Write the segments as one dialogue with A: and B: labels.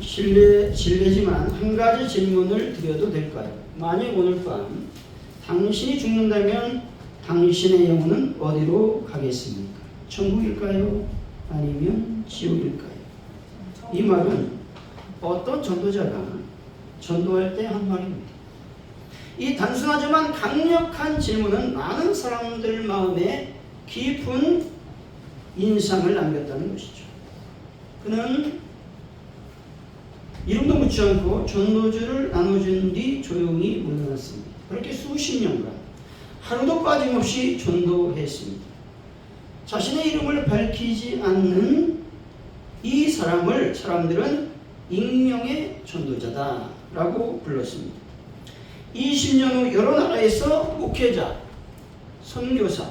A: 실례지만 한 가지 질문을 드려도 될까요? 만약 오늘 밤 당신이 죽는다면 당신의 영혼은 어디로 가겠습니까? 천국일까요? 아니면 지옥일까요? 이 말은 어떤 전도자가 전도할 때 한 말입니다. 이 단순하지만 강력한 질문은 많은 사람들 마음에 깊은 인상을 남겼다는 것이죠. 그는 이름도 묻지 않고 전도주를 나눠준 뒤 조용히 물러났습니다. 그렇게 수십 년간 하루도 빠짐없이 전도했습니다. 자신의 이름을 밝히지 않는 이 사람을 사람들은 익명의 전도자다라고 불렀습니다. 20년 후 여러 나라에서 목회자, 선교사,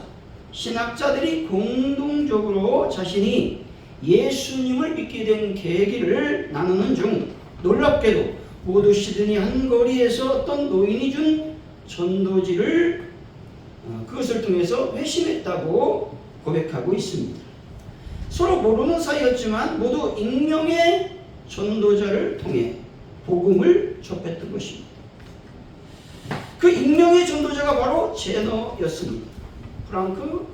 A: 신학자들이 공동적으로 자신이 예수님을 믿게 된 계기를 나누는 중 놀랍게도 모두 시드니 한 거리에서 어떤 노인이 준 전도지를 그것을 통해서 회심했다고 고백하고 있습니다. 서로 모르는 사이였지만 모두 익명의 전도자를 통해 복음을 접했던 것입니다. 그 익명의 전도자가 바로 제너였습니다. 프랑크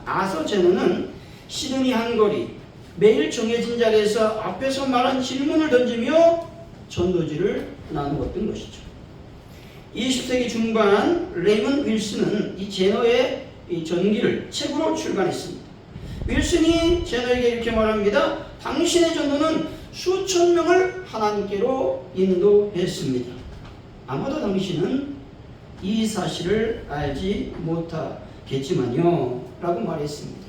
A: 아서 제너는 시드니 한 거리 매일 정해진 자리에서 앞에서 말한 질문을 던지며 전도지를 나누었던 것이죠. 20세기 중반 레이먼 윌슨은 이 제너의 이 전기를 책으로 출간했습니다. 윌슨이 제너에게 이렇게 말합니다. 당신의 전도는 수천 명을 하나님께로 인도했습니다. 아마도 당신은 이 사실을 알지 못하겠지만요 라고 말했습니다.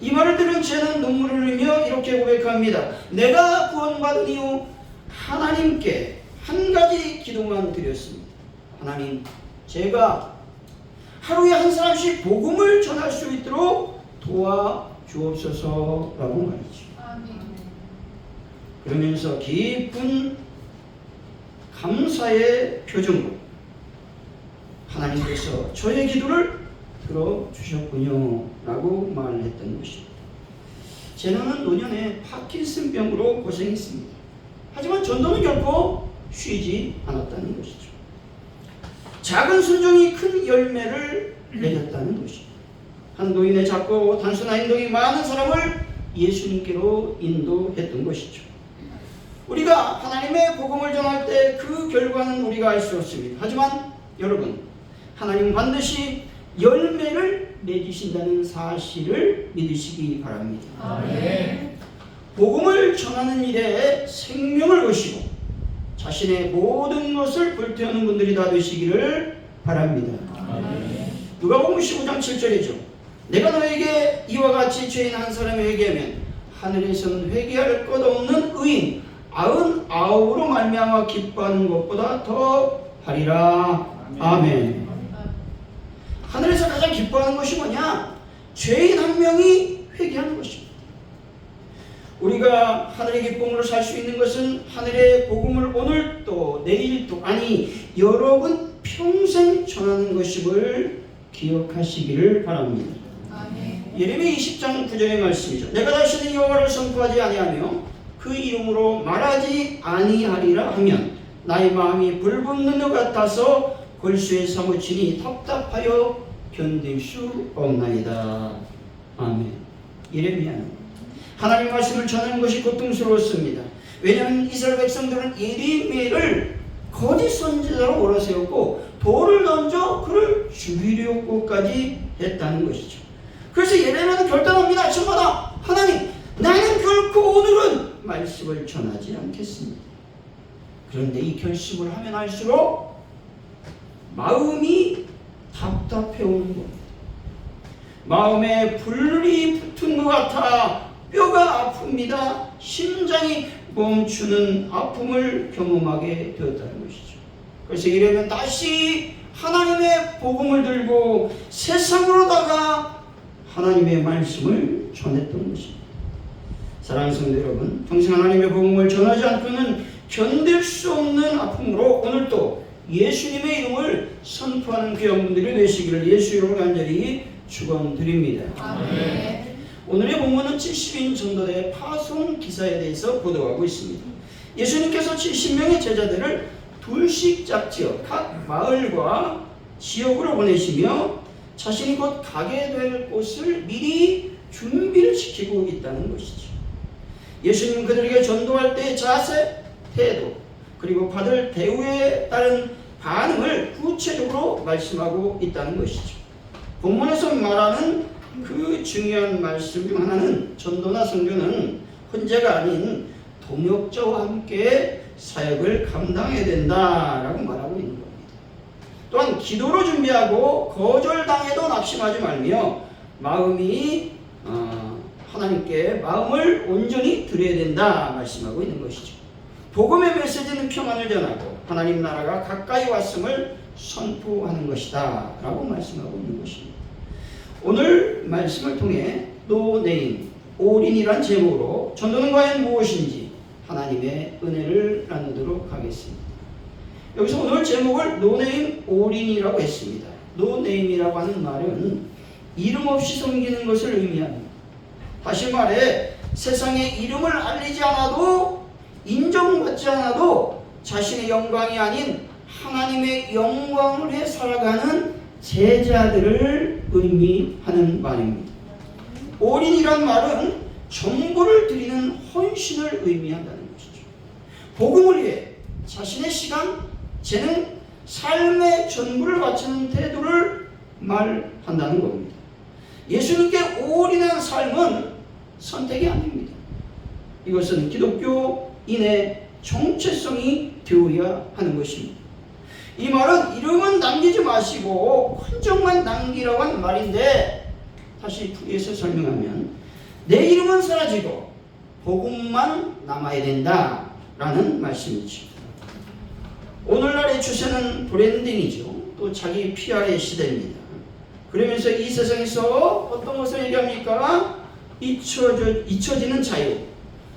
A: 이 말을 들은 제는 눈물을 흘리며 이렇게 고백합니다. 내가 구원받은 이후 하나님께 한 가지 기도만 드렸습니다. 하나님, 제가 하루에 한 사람씩 복음을 전할 수 있도록 도와주옵소서라고 말이죠. 그러면서 깊은 감사의 표정으로 하나님께서 저의 기도를 들어주셨군요 라고 말을 했던 것입니다. 제너는 노년에 파킨슨병으로 고생했습니다. 하지만 전도는 결코 쉬지 않았다는 것이죠. 작은 순종이 큰 열매를 맺었다는 것입니다. 한 노인의 작고 단순한 행동이 많은 사람을 예수님께로 인도했던 것이죠. 우리가 하나님의 복음을 전할 때 그 결과는 우리가 알 수 없습니다. 하지만 여러분, 하나님은 반드시 열매를 맺으신다는 사실을 믿으시기 바랍니다.
B: 아멘.
A: 복음을 전하는 일에 생명을 거시고 자신의 모든 것을 불태우는 분들이 다 되시기를 바랍니다.
B: 아멘.
A: 누가복음 15장 7절이죠. 내가 너에게 이와 같이 죄인 한 사람이 회개하면 하늘에서는 회개할 것 없는 의인 99으로 말미암아 기뻐하는 것보다 더 하리라. 아멘. 하늘에서 가장 기뻐하는 것이 뭐냐? 죄인 한 명이 회개하는 것입니다. 우리가 하늘의 기쁨으로 살 수 있는 것은 하늘의 복음을 오늘 또 내일 또 아니 여러분 평생 전하는 것임을 기억하시기를 바랍니다.
B: 아멘.
A: 예레미야 20장 9절의 말씀이죠. 내가 다시는 여호와를 선포하지 아니하며 그 이름으로 말하지 아니하리라 하면 나의 마음이 불붙는 것 같아서 골수에 사무치니 답답하여 견딜 수 없나이다. 아멘. 예레미야는 하나님 말씀을 전하는 것이 고통스러웠습니다. 왜냐하면 이스라엘 백성들은 예레미야를 거짓 선지자로 몰아세웠고 돌을 던져 그를 죽이려고까지 했다는 것이죠. 그래서 예레미야는 결단합니다. 아침마다 하나님, 나는 결코 오늘은 말씀을 전하지 않겠습니다. 그런데 이 결심을 하면 할수록 마음이 답답해 오는 겁니다. 마음에 불이 붙은 것 같아 뼈가 아픕니다. 심장이 멈추는 아픔을 경험하게 되었다는 것이죠. 그래서 이러면 다시 하나님의 복음을 들고 세상으로다가 하나님의 말씀을 전했던 것입니다. 사랑하는 성도 여러분, 평생 하나님의 복음을 전하지 않고는 견딜 수 없는 아픔으로 오늘도 예수님의 이름을 선포하는 귀한 분들이 되시기를 예수 이름으로 간절히 축원드립니다.
B: 아멘.
A: 오늘의 본문은 말씀은 70인 전도대 파송 기사에 대해서 보도하고 있습니다. 예수님께서 70명의 제자들을 둘씩 짝지어 각 마을과 지역으로 보내시며 자신이 곧 가게 될 곳을 미리 준비를 시키고 있다는 것이죠. 예수님 그들에게 전도할 때의 자세, 태도, 그리고 받을 대우에 따른 반응을 구체적으로 말씀하고 있다는 것이죠. 본문에서 말하는 그 중요한 말씀 중 하나는 전도나 선교는 혼자가 아닌 동역자와 함께 사역을 감당해야 된다라고 말하고 있는 겁니다. 또한 기도로 준비하고 거절당해도 낙심하지 말며 마음이 하나님께 마음을 온전히 드려야 된다 말씀하고 있는 것이죠. 복음의 메시지는 평안을 전하고 하나님 나라가 가까이 왔음을 선포하는 것이다 라고 말씀하고 있는 것입니다. 오늘 말씀을 통해 No Name, 올인이란 제목으로 전도는 과연 무엇인지 하나님의 은혜를 나누도록 하겠습니다. 여기서 오늘 제목을 No Name, 올인이라고 했습니다. No Name이라고 하는 말은 이름 없이 섬기는 것을 의미합니다. 다시 말해 세상에 이름을 알리지 않아도 인정받지 않아도 자신의 영광이 아닌 하나님의 영광을 해 살아가는 제자들을 의미하는 말입니다. 올인이란 말은 전부를 드리는 헌신을 의미한다는 것이죠. 복음을 위해 자신의 시간, 재능, 삶의 전부를 바치는 태도를 말한다는 겁니다. 예수님께 올인한 삶은 선택이 아닙니다. 이것은 기독교인의 정체성이 되어야 하는 것입니다. 이 말은 이름은 남기지 마시고 흔적만 남기라고 하는 말인데, 다시 풀이해서 설명하면 내 이름은 사라지고 복음만 남아야 된다라는 말씀이죠. 오늘날의 추세는 브랜딩이죠. 또 자기 PR의 시대입니다. 그러면서 이 세상에서 어떤 것을 얘기합니까? 잊혀지는 자유,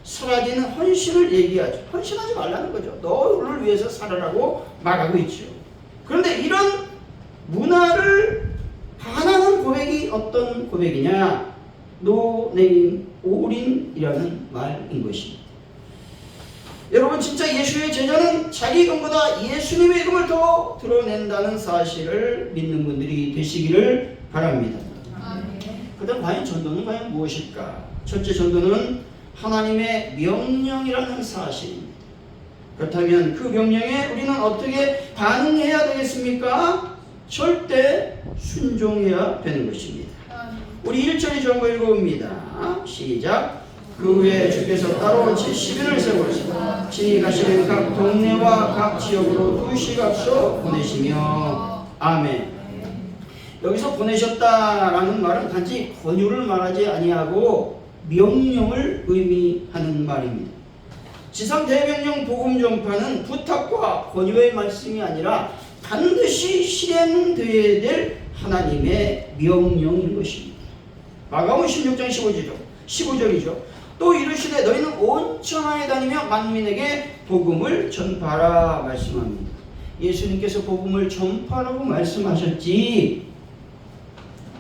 A: 사라지는 헌신을 얘기하죠. 헌신하지 말라는 거죠. 너를 위해서 살아라고 말하고 있죠. 그런데 이런 문화를 반하는 고백이 어떤 고백이냐? No Name, 올인이라는 말인 것입니다. 여러분, 진짜 예수의 제자는 자기 이름보다 예수님의 이름을 더 드러낸다는 사실을 믿는 분들이 되시기를 바랍니다. 그 다음 과연 전도는 과연 무엇일까? 첫째, 전도는 하나님의 명령이라는 사실입니다. 그렇다면 그 명령에 우리는 어떻게 반응해야 되겠습니까? 절대 순종해야 되는 것입니다. 우리 1절 2절 한번 읽어봅니다. 시작. 그 후에 주께서 따로 70인을 세우시고 친히 가시는 각 동네와 각 지역으로 두씩 앞서 보내시며. 아멘. 여기서 보내셨다라는 말은 단지 권유를 말하지 아니하고 명령을 의미하는 말입니다. 지상 대명령 복음 전파는 부탁과 권유의 말씀이 아니라 반드시 실행되어야 될 하나님의 명령인 것입니다. 마가복음 16장 15절이죠. 또 이르시되 너희는 온 천하에 다니며 만민에게 복음을 전파하라 말씀합니다. 예수님께서 복음을 전파라고 말씀하셨지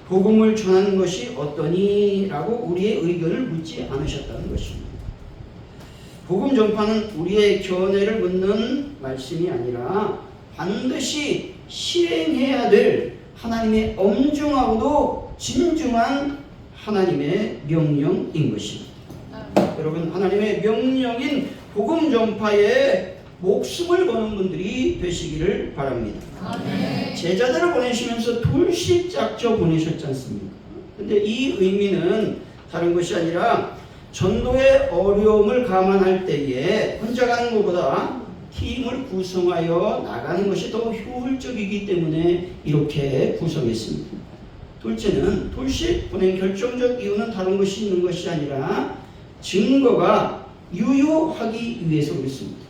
A: 복음을 전하는 것이 어떠니? 라고 우리의 의견을 묻지 않으셨다는 것입니다. 복음 전파는 우리의 견해를 묻는 말씀이 아니라 반드시 실행해야 될 하나님의 엄중하고도 진중한 하나님의 명령인 것입니다. 여러분, 하나님의 명령인 복음 전파에 목숨을 거는 분들이 되시기를 바랍니다. 아멘. 제자들을 보내시면서 둘씩 짝져 보내셨지 않습니까? 근데 이 의미는 다른 것이 아니라 전도의 어려움을 감안할 때에 혼자 가는 것보다 팀을 구성하여 나가는 것이 더 효율적이기 때문에 이렇게 구성했습니다. 둘째는 둘씩 보낸 결정적 이유는 다른 것이 있는 것이 아니라 증거가 유효하기 위해서 그렇습니다.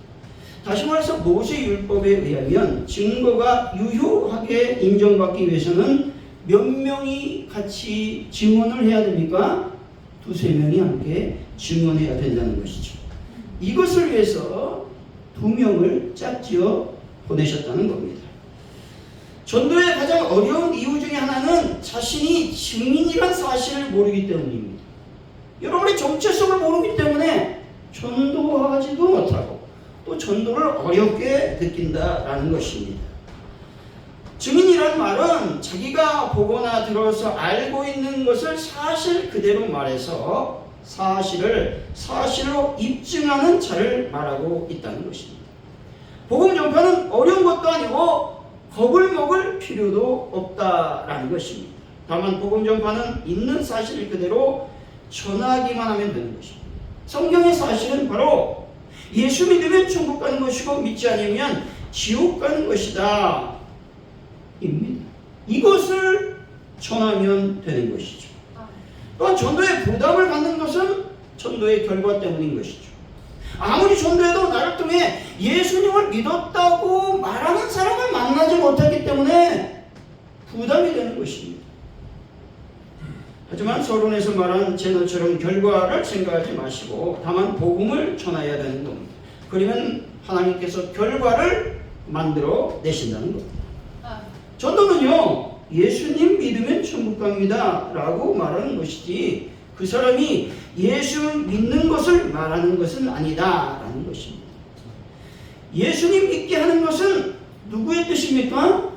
A: 다시 말해서 모세율법에 의하면 증거가 유효하게 인정받기 위해서는 몇 명이 같이 증언을 해야 됩니까? 두세 명이 함께 증언해야 된다는 것이죠. 이것을 위해서 2명을 짝지어 보내셨다는 겁니다. 전도의 가장 어려운 이유 중에 하나는 자신이 증인이란 사실을 모르기 때문입니다. 여러분의 정체성을 모르기 때문에 전도하지도 못하고 또 전도를 어렵게 느낀다라는 것입니다. 증인이란 말은 자기가 보거나 들어서 알고 있는 것을 사실 그대로 말해서 사실로 입증하는 자를 말하고 있다는 것입니다. 복음 전파는 어려운 것도 아니고 겁을 먹을 필요도 없다라는 것입니다. 다만 복음 전파는 있는 사실 그대로 전하기만 하면 되는 것입니다. 성경의 사실은 바로 예수 믿으면 천국 가는 것이고 믿지 않으면 지옥 가는 것이다 입니다. 이것을 전하면 되는 것이죠. 또한 전도의 부담을 갖는 것은 전도의 결과 때문인 것이죠. 아무리 전도해도 나를 통해 예수님을 믿었다고 말하는 사람을 만나지 못했기 때문에 부담이 되는 것입니다. 하지만 서론에서 말한 제너처럼 결과를 생각하지 마시고 다만 복음을 전해야 되는 겁니다. 그러면 하나님께서 결과를 만들어 내신다는 겁니다. 전도는요, 예수님 믿으면 천국 갑니다 라고 말하는 것이지 그 사람이 예수 믿는 것을 말하는 것은 아니다 라는 것입니다. 예수님 믿게 하는 것은 누구의 뜻입니까?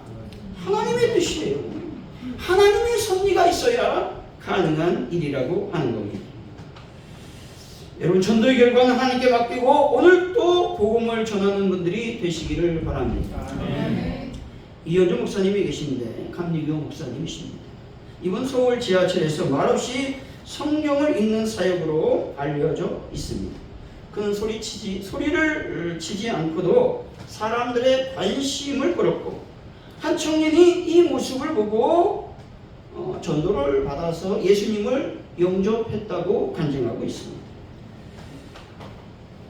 A: 하나님의 뜻이에요. 하나님의 섭리가 있어야 가능한 일이라고 하는 겁니다. 여러분, 전도의 결과는 하나님께 맡기고 오늘 또 복음을 전하는 분들이 되시기를 바랍니다. 이현주 목사님이 계신데 감리교 목사님이십니다. 이번 서울 지하철에서 말없이 성경을 읽는 사역으로 알려져 있습니다. 그는 소리를 치지 않고도 사람들의 관심을 끌었고 한 청년이 이 모습을 보고 전도를 받아서 예수님을 영접했다고 간증하고 있습니다.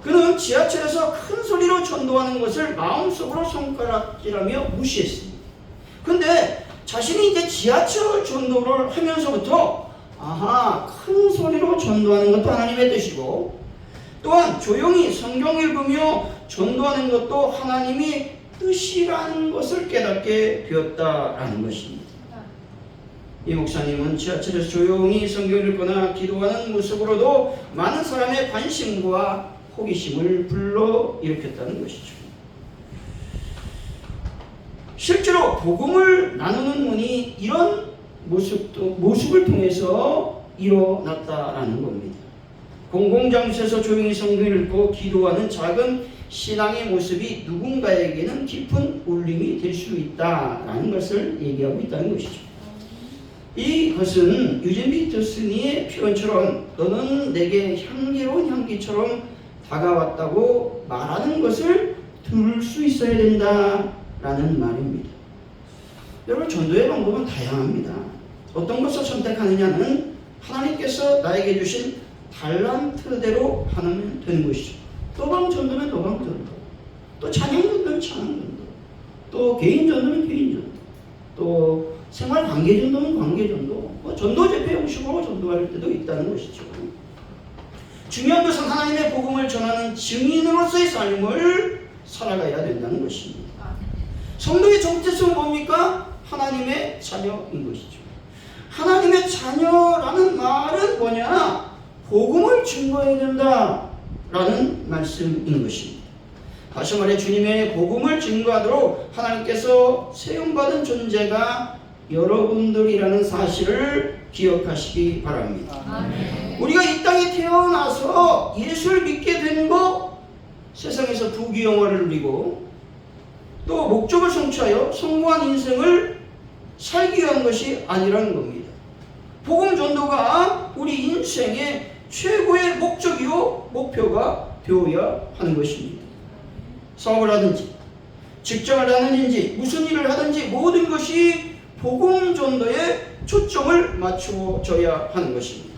A: 그는 지하철에서 큰 소리로 전도하는 것을 마음속으로 손가락질하며 무시했습니다. 근데 자신이 이제 지하철 전도를 하면서부터 큰 소리로 전도하는 것도 하나님의 뜻이고 또한 조용히 성경 읽으며 전도하는 것도 하나님의 뜻이라는 것을 깨닫게 되었다라는 것입니다. 이 목사님은 지하철에서 조용히 성경 읽거나 기도하는 모습으로도 많은 사람의 관심과 호기심을 불러일으켰다는 것이죠. 실제로 복음을 나누는 문이 이런 모습을 통해서 일어났다라는 겁니다. 공공장소에서 조용히 성경을 읽고 기도하는 작은 신앙의 모습이 누군가에게는 깊은 울림이 될 수 있다라는 것을 얘기하고 있다는 것이죠. 이것은 유진 피터슨의 표현처럼 너는 내게 향기로운 향기처럼 다가왔다고 말하는 것을 들을 수 있어야 된다라는 말입니다. 여러분, 전도의 방법은 다양합니다. 어떤 것을 선택하느냐는 하나님께서 나에게 주신 달란트대로 하면 되는 것이죠. 또방 전도면 또방 전도, 또 찬양 전도면 찬양 전도, 또 개인 전도면 개인 전도, 또 생활 관계 전도면 관계 전도, 전도 집회 형식으로 전도할 때도 있다는 것이죠. 중요한 것은 하나님의 복음을 전하는 증인으로서의 삶을 살아가야 된다는 것입니다. 성도의 정체성은 뭡니까? 하나님의 자녀인 것이죠. 하나님의 자녀라는 말은 뭐냐? 복음을 증거해야 된다라는 말씀인 것입니다. 다시 말해 주님의 복음을 증거하도록 하나님께서 세움받은 존재가 여러분들이라는 사실을 기억하시기 바랍니다.
B: 아멘.
A: 우리가 이 땅에 태어나서 예수를 믿게 된 거 세상에서 부귀영화를 누리고 또 목적을 성취하여 성공한 인생을 살기 위한 것이 아니라는 겁니다. 복음 전도가 우리 인생의 최고의 목적이요 목표가 되어야 하는 것입니다. 사업을 하든지 직장을 하든지 무슨 일을 하든지 모든 것이 복음 전도에 초점을 맞추어져야 하는 것입니다.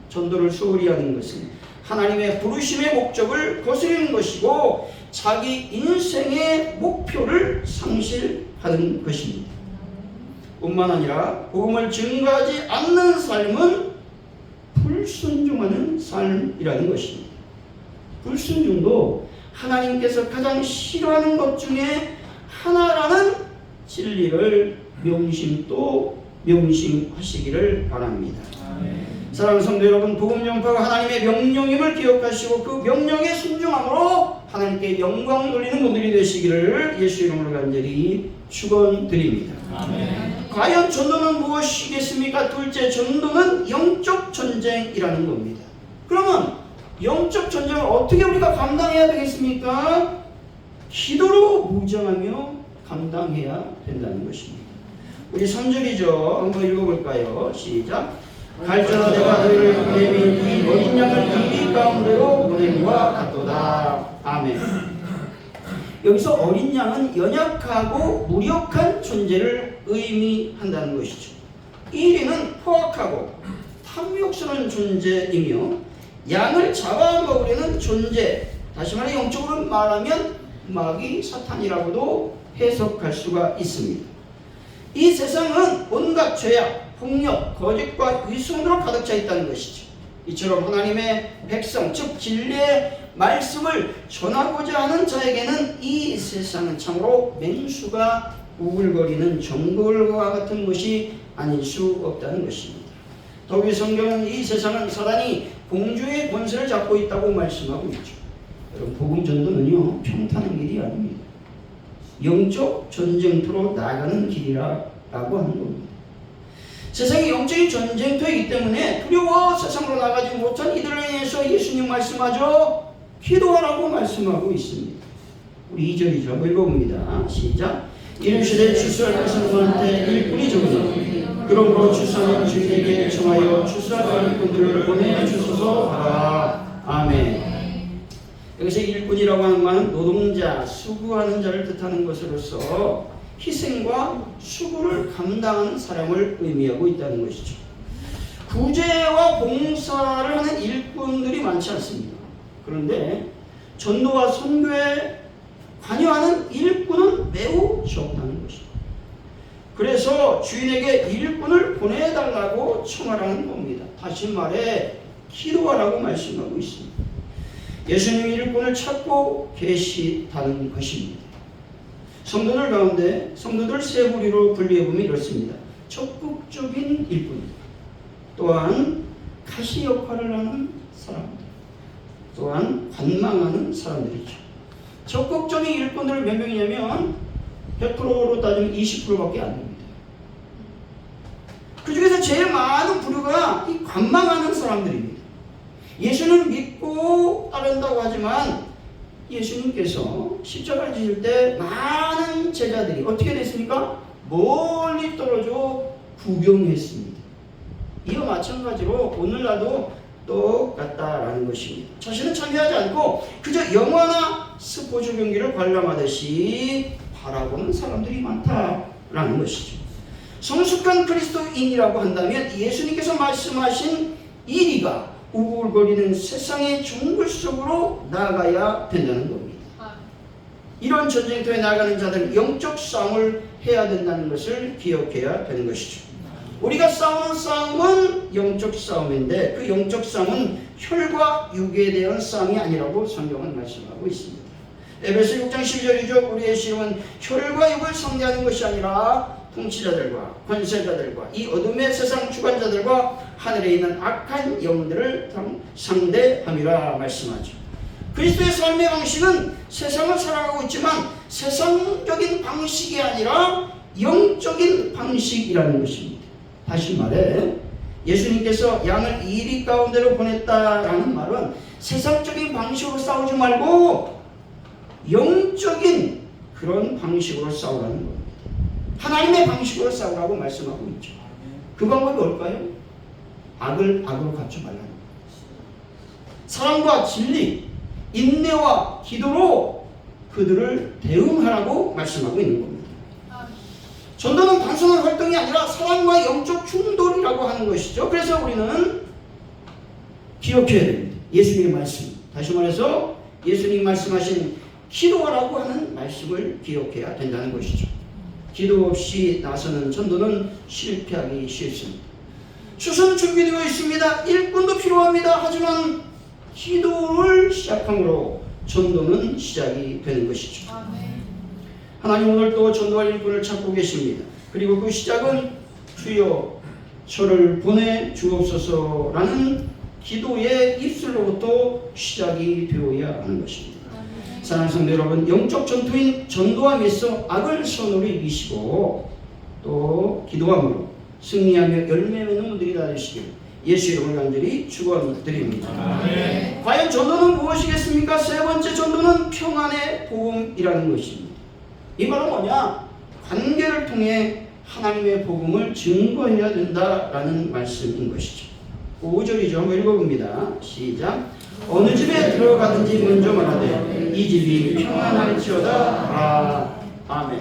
A: 전도를 소홀히 하는 것은 하나님의 부르심의 목적을 거스르는 것이고 자기 인생의 목표를 상실하는 것입니다. 뿐만 아니라 복음을 증거하지 않는 삶은 불순종하는 삶이라는 것입니다. 불순종도 하나님께서 가장 싫어하는 것 중에 하나라는 진리를 명심하시기를 바랍니다. 사랑하는 성도 여러분, 복음 전파가 하나님의 명령임을 기억하시고 그 명령에 순종함으로 하나님께 영광 돌리는 분들이 되시기를 예수 이름으로 간절히 축원드립니다.
B: 아멘.
A: 과연 전도는 무엇이겠습니까? 둘째, 전도는 영적 전쟁이라는 겁니다. 그러면 영적 전쟁을 어떻게 우리가 감당해야 되겠습니까? 기도로 무장하며 감당해야 된다는 것입니다. 우리 3절이죠. 한번 읽어볼까요? 시작. 갈전하 내가 너희를 보내면 이 어린 양을 이리 가운데로 보냄과 같도다. 아멘. 여기서 어린 양은 연약하고 무력한 존재를 의미한다는 것이죠. 이리는 포악하고 탐욕스러운 존재이며 양을 잡아먹으려는 존재, 다시 말해 영적으로 말하면 마귀 사탄이라고도 해석할 수가 있습니다. 이 세상은 온갖 죄악, 폭력, 거짓과 위선으로 가득 차 있다는 것이죠. 이처럼 하나님의 백성, 즉 진리의 말씀을 전하고자 하는 자에게는 이 세상은 참으로 맹수가 우글거리는 정글과 같은 것이 아닐 수 없다는 것입니다. 더욱이 성경은 이 세상은 사단이 공주의 권세를 잡고 있다고 말씀하고 있죠. 여러분, 복음 전도는요, 평탄한 길이 아닙니다. 영적 전쟁터로 나아가는 길이라고 하는 겁니다. 세상이 영적인 전쟁터이기 때문에 두려워 세상으로 나가지 못한 이들을 위해서 예수님 말씀하죠. 기도하라고 말씀하고 있습니다. 우리 2절이죠. 한번 읽어봅니다. 시작. 이르시되 추수할 것은 너한테 일꾼이 적으니 그러므로 추수하는 주인에게 청하여 추수할 일꾼들을 보내주소서 하라. 아멘. 여기서 일꾼이라고 하는 말은 노동자, 수고하는 자를 뜻하는 것으로서 희생과 수고를 감당하는 사람을 의미하고 있다는 것이죠. 구제와 봉사를 하는 일꾼들이 많지 않습니다. 그런데 전도와 선교에 관여하는 일꾼은 매우 적다는 것입니다. 그래서 주인에게 일꾼을 보내달라고 청하라는 겁니다. 다시 말해 기도하라고 말씀하고 있습니다. 예수님이 일꾼을 찾고 계시다는 것입니다. 성도들 가운데 성도들 세 부류로 분리해보면 이렇습니다. 적극적인 일꾼, 또한 가시 역할을 하는 사람들, 또한 관망하는 사람들이죠. 적극적인 일꾼들 몇 명이냐면 100%로 따지면 20%밖에 안 됩니다. 그 중에서 제일 많은 부류가 이 관망하는 사람들입니다. 예수는 믿고 따른다고 하지만 예수님께서 십자가를 지실 때 많은 제자들이 어떻게 됐습니까? 멀리 떨어져 구경했습니다. 이와 마찬가지로 오늘날도 똑같다라는 것입니다. 자신은 참여하지 않고 그저 영화나 스포츠 경기를 관람하듯이 바라보는 사람들이 많다라는 것이죠. 성숙한 그리스도인이라고 한다면 예수님께서 말씀하신 이리가 우글거리는 세상의 정글 속으로 나아가야 된다는 겁니다. 이런 전쟁터에 나가는 자들은 영적 싸움을 해야 된다는 것을 기억해야 되는 것이죠. 우리가 싸우는 싸움은 영적 싸움인데 그 영적 싸움은 혈과 육에 대한 싸움이 아니라고 성경은 말씀하고 있습니다. 에베소 6장 12절이죠. 우리의 시험은 혈과 육을 상대하는 것이 아니라 통치자들과 권세자들과 이 어둠의 세상 주관자들과 하늘에 있는 악한 영들을 상대함이라 말씀하죠. 그리스도의 삶의 방식은 세상을 살아가고 있지만 세상적인 방식이 아니라 영적인 방식이라는 것입니다. 다시 말해 예수님께서 양을 이리 가운데로 보냈다라는 말은 세상적인 방식으로 싸우지 말고 영적인 그런 방식으로 싸우라는 겁니다. 하나님의 방식으로 싸우라고 말씀하고 있죠. 그 방법이 뭘까요? 악을 악으로 갚지 말라는 거예요. 사랑과 진리, 인내와 기도로 그들을 대응하라고 말씀하고 있는 겁니다. 전도는 단순한 활동이 아니라 사랑과 영적 충돌이라고 하는 것이죠. 그래서 우리는 기억해야 됩니다. 예수님의 말씀. 다시 말해서 예수님 말씀하신 기도하라고 하는 말씀을 기억해야 된다는 것이죠. 기도 없이 나서는 전도는 실패하기 쉽습니다. 추수는 준비되어 있습니다. 일꾼도 필요합니다. 하지만 기도를 시작함으로 전도는 시작이 되는 것이죠. 하나님 오늘 또 전도할 일꾼을 찾고 계십니다. 그리고 그 시작은 주여 저를 보내 주옵소서라는 기도의 입술로부터 시작이 되어야 하는 것입니다. 사랑하는 성도 여러분, 영적 전투인 전도함에서 악을 손으로 이기시고 또 기도함으로 승리하며 열매 맺는 분들이 다 되시길 예수 이름으로 간절히 축원드립니다. 과연 전도는 무엇이겠습니까? 세 번째 전도는 평안의 복음이라는 것입니다. 이 말은 뭐냐? 관계를 통해 하나님의 복음을 증거해야 된다라는 말씀인 것이죠. 5절이죠. 한번 읽어봅니다. 시작. 어느 집에 들어가든지 먼저 말하되 이 집이 평안할지어다. 아멘.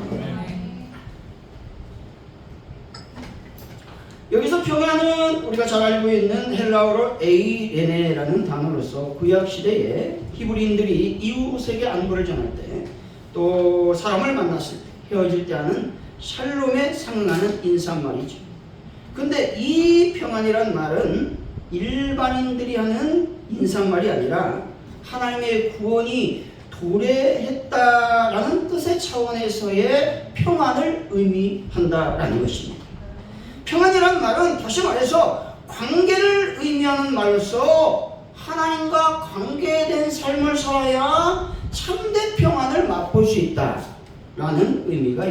A: 여기서 평안은 우리가 잘 알고 있는 헬라어로 에이레네라는 단어로서 구약 시대에 히브리인들이 이웃에게 안부를 전할 때 또 사람을 만났을 때 헤어질 때 하는 샬롬에 상응하는 인사말이죠. 근데 이 평안이란 말은 일반인들이 하는 인사말이 아니라 하나님의 구원이 도래했다라는 뜻의 차원에서의 평안을 의미한다라는 것입니다. 평안이란 말은 다시 말해서 관계를 의미하는 말로서 하나님과 관계된 삶을 살아야 참된 평안을 맛볼 수 있다라는 의미가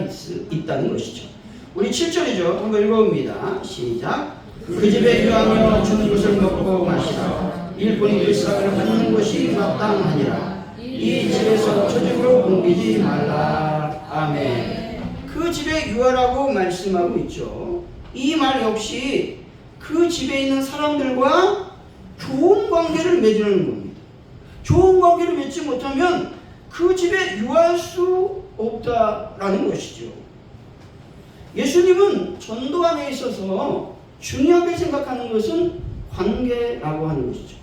A: 있다는 것이죠. 우리 7절이죠. 한번 읽어봅니다. 시작. 그 집에 유하며 주는 것을 먹고 마시라. 일본이 불쌍을 받는 것이 마땅하니라. 이 집에서 저 집으로 옮기지 말라. 아멘. 그 집에 유하라고 말씀하고 있죠. 이 말 역시 그 집에 있는 사람들과 좋은 관계를 맺으려는 겁니다. 좋은 관계를 맺지 못하면 그 집에 유할 수 없다라는 것이죠. 예수님은 전도함에 있어서 중요하게 생각하는 것은 관계라고 하는 것이죠.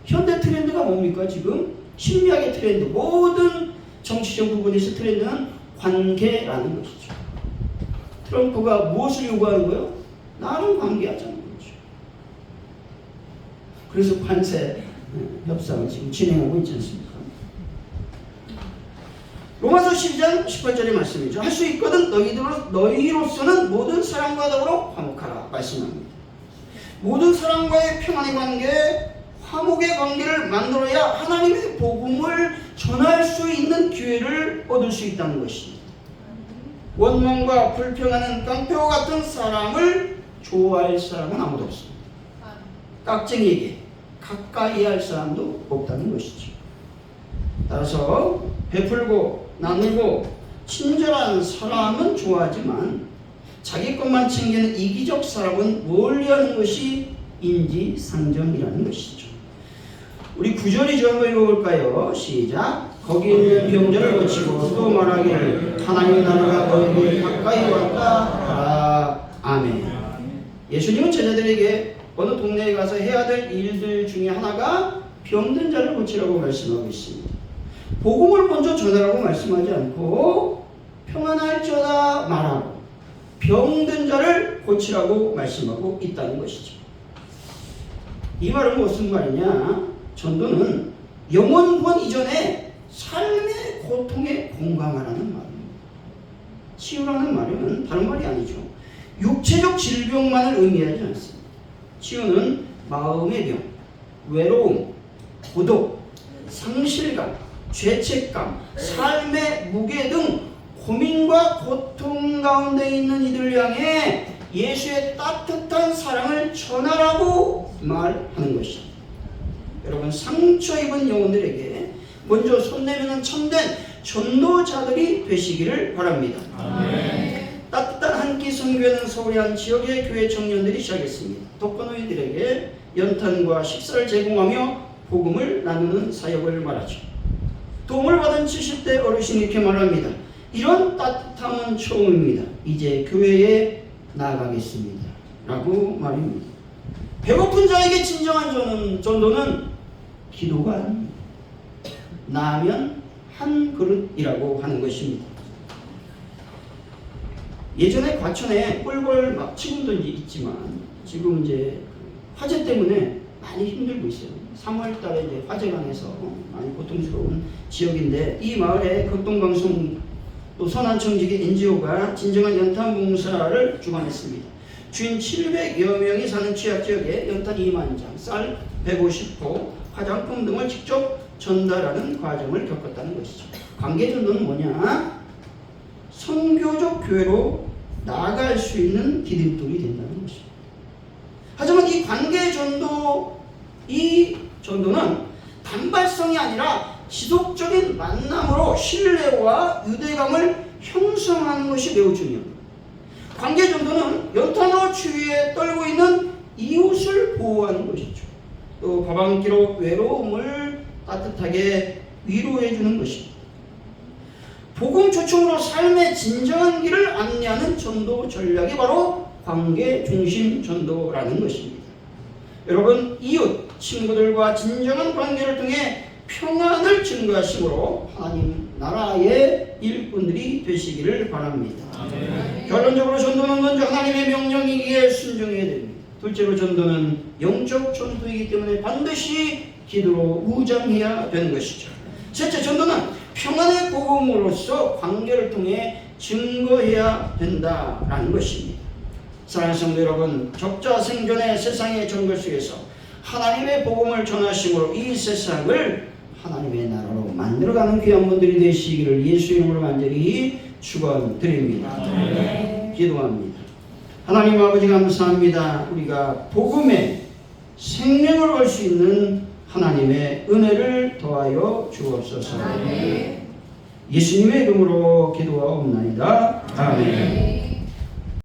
A: 현대 트렌드가 뭡니까? 지금 심리학의 트렌드, 모든 정치적 부분에서 트렌드는 관계라는 것이죠. 트럼프가 무엇을 요구하는 거예요? 나랑 관계하자는 거죠. 그래서 관세 협상을 지금 진행하고 있지 않습니까? 로마서 12장 18절의 말씀이죠. 할 수 있거든 너희로서는 모든 사람과 더불어 화목하라 말씀합니다. 모든 사람과의 평안의 관계, 화목의 관계를 만들어야 하나님의 복음을 전할 수 있는 기회를 얻을 수 있다는 것입니다. 원망과 불평하는 깡패와 같은 사람을 좋아할 사람은 아무도 없습니다. 깍쟁이에게 가까이 할 사람도 없다는 것이죠. 따라서 베풀고 나누고 친절한 사람은 좋아하지만 자기 것만 챙기는 이기적 사람은 멀리하는 것이 인지상정이라는 것이죠. 우리 9절이죠. 한번 읽어볼까요? 시작. 거기 있는 병자를 고치고 또 말하기를 하나님의 나라가 너희에게 가까이 왔다. 아멘. 예수님은 제자들에게 어느 동네에 가서 해야 될 일들 중에 하나가 병든 자를 고치라고 말씀하고 있습니다. 복음을 먼저 전하라고 말씀하지 않고 평안할지어다 말하고 병든 자를 고치라고 말씀하고 있다는 것이죠. 이 말은 무슨 말이냐? 전도는 영혼 구원 이전에 삶의 고통에 공감하라는 말입니다. 치유라는 말은 다른 말이 아니죠. 육체적 질병만을 의미하지 않습니다. 치유는 마음의 병, 외로움, 고독, 상실감, 죄책감, 삶의 무게 등 고민과 고통 가운데 있는 이들을 향해 예수의 따뜻한 사랑을 전하라고 말하는 것입니다. 여러분, 상처 입은 영혼들에게 먼저 손 내미는 참된 전도자들이 되시기를 바랍니다. 아멘. 따뜻한 한 끼 선교회는 서울의 한 지역의 교회 청년들이 시작했습니다. 독거노인들에게 연탄과 식사를 제공하며 복음을 나누는 사역을 말하죠. 도움을 받은 70대 어르신이 이렇게 말합니다. 이런 따뜻함은 처음입니다. 이제 교회에 나아가겠습니다. 라고 말입니다. 배고픈 자에게 진정한 전도는 기도가 아닙니다. 나면 한 그릇이라고 하는 것입니다. 예전에 과천에 꿀벌 막 지금도 있지만 지금 이제 화재 때문에 많이 힘들고 있어요. 3월 달에 이제 화재가 나서 많이 고통스러운 지역인데 이 마을에 극동방송 또 선한청지기 NGO가 진정한 연탄 봉사를 주관했습니다. 주인 700여 명이 사는 취약지역에 연탄 2만 장, 쌀 150호, 화장품 등을 직접 전달하는 과정을 겪었다는 것이죠. 관계전도는 뭐냐? 선교적 교회로 나아갈 수 있는 디딤돌이 된다는 것입니다. 하지만 이 관계전도, 이 전도는 단발성이 아니라 지속적인 만남으로 신뢰와 유대감을 형성하는 것이 매우 중요합니다. 관계전도는 연탄으로 추위에 떨고 있는 이웃을 보호하는 것이죠. 또 밥 한 끼로 외로움을 따뜻하게 위로해 주는 것입니다. 복음 초청으로 삶의 진정한 길을 안내하는 전도 전략이 바로 관계 중심 전도라는 것입니다. 여러분, 이웃, 친구들과 진정한 관계를 통해 평안을 증거하심으로 하나님 나라의 일꾼들이 되시기를 바랍니다. 결론적으로 전도는 먼저 하나님의 명령이기에 순종해야 됩니다. 둘째로 전도는 영적 전도이기 때문에 반드시 기도로 무장해야 되는 것이죠. 셋째, 전도는 평안의 복음으로서 관계를 통해 증거해야 된다라는 것입니다. 사랑하는 성도 여러분, 적자 생존의 세상의 정글 속에서 하나님의 복음을 전하심으로 이 세상을 하나님의 나라로 만들어가는 귀한 분들이 되시기를 예수 이름으로 간절히 축원드립니다. 기도합니다. 하나님 아버지 감사합니다. 우리가 복음의 생명을 얻을 수 있는 하나님의 은혜를 더하여 주옵소서. 예수님의 이름으로 기도하옵나이다. 아멘.